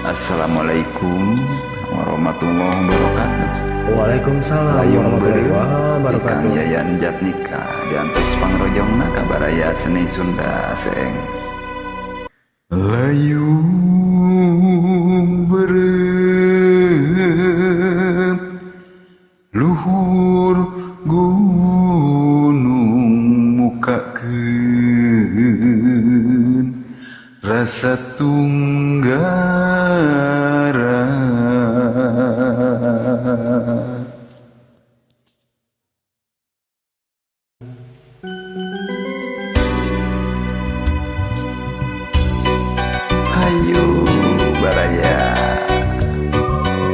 Assalamualaikum warahmatullahi wabarakatuh. Waalaikumsalam Layung warahmatullahi beureum wabarakatuh. Ikang Yayan Jatnika diantos pangrojongna kabaraya seni Sunda seeng. Layung beureum luhur gunung mukakeun rasa tunggara. Hayu baraya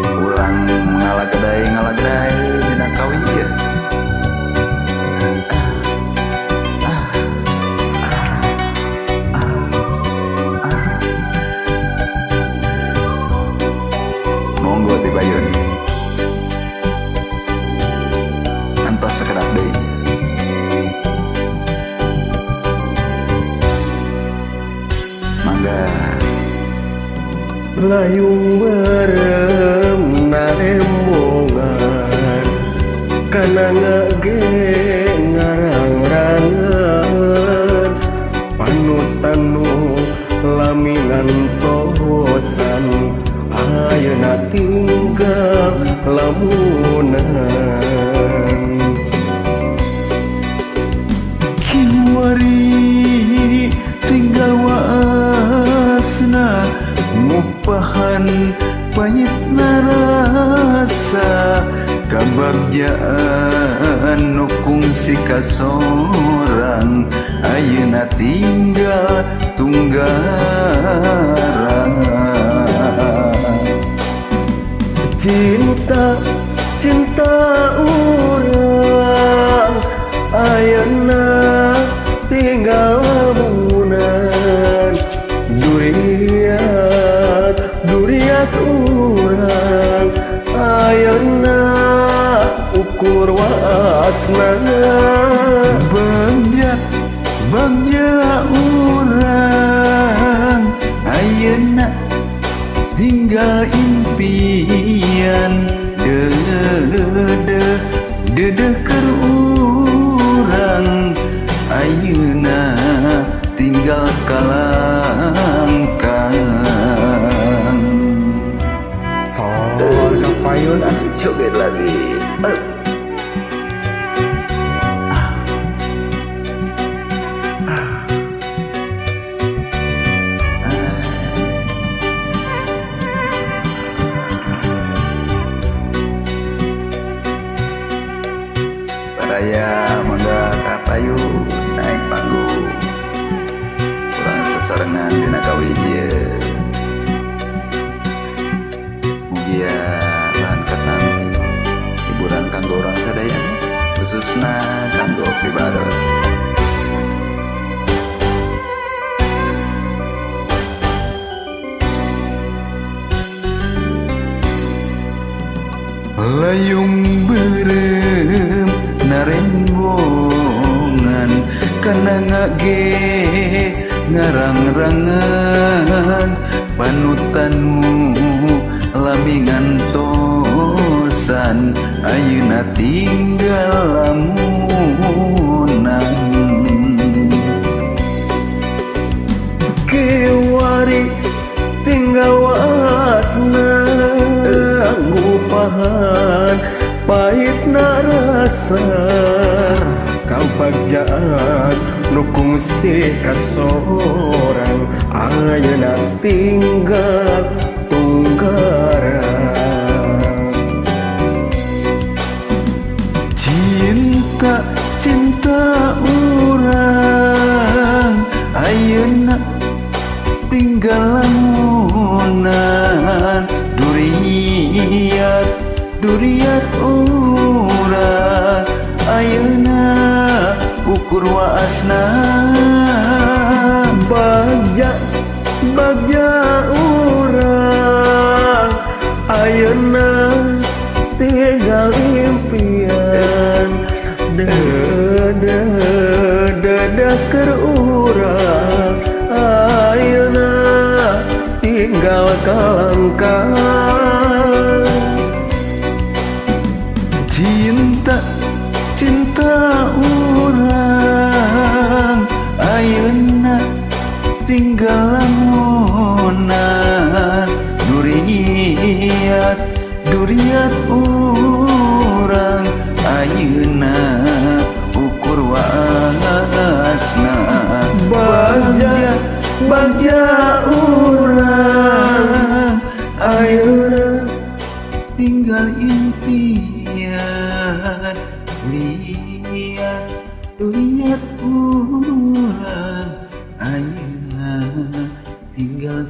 ulang ngalageday dina kawieu. Monggo ti Bayun antos sekedap deui. Mangga Layung beureum narembongan kana ngage ngarang-rangan panutan nu laminan tosan ayeuna tinggal lamunan kiwari tinggal waasna ngupahan panyit narasa kabagjaan nu kungsi kasorang ayeuna tinggal tunggara. Cinta urang ayeuna tinggal lamunan duriat urang ayeuna ukur waasna. Bagja urang ayeuna tinggal impian dedeh keur urang ayeuna tinggal kalangkang. Sol kapayun Joget lagi. Baraya mangga kapayun naik panggung ulang sesarengan dina kawieu. Mugia bahan ketampi hiburan kanggo urang sadaya khususna kanggo pribados. Layung beureum narembongan kana ngage ngarang-rangan panutanu lamingan tosan ayeuna tinggal lamunan. kiwari tinggal waasna ngupahan pahitna rasa kabagjaan nu kungsi kasorang ayeuna tinggal tunggara. Cinta urang ayeuna tinggal lamunan duriat urang ayeuna ukur waasna. Bagja urang ayeuna tinggal impian dedeh keur urang ayeuna tinggal kalangkah. Cinta, cinta urang ayeuna tinggal lamunan duriat, duriat urang ayeuna ukur waasna. Bagja, bagja urang ayeuna tinggal impian, lihat duriat urang ayeuna tinggal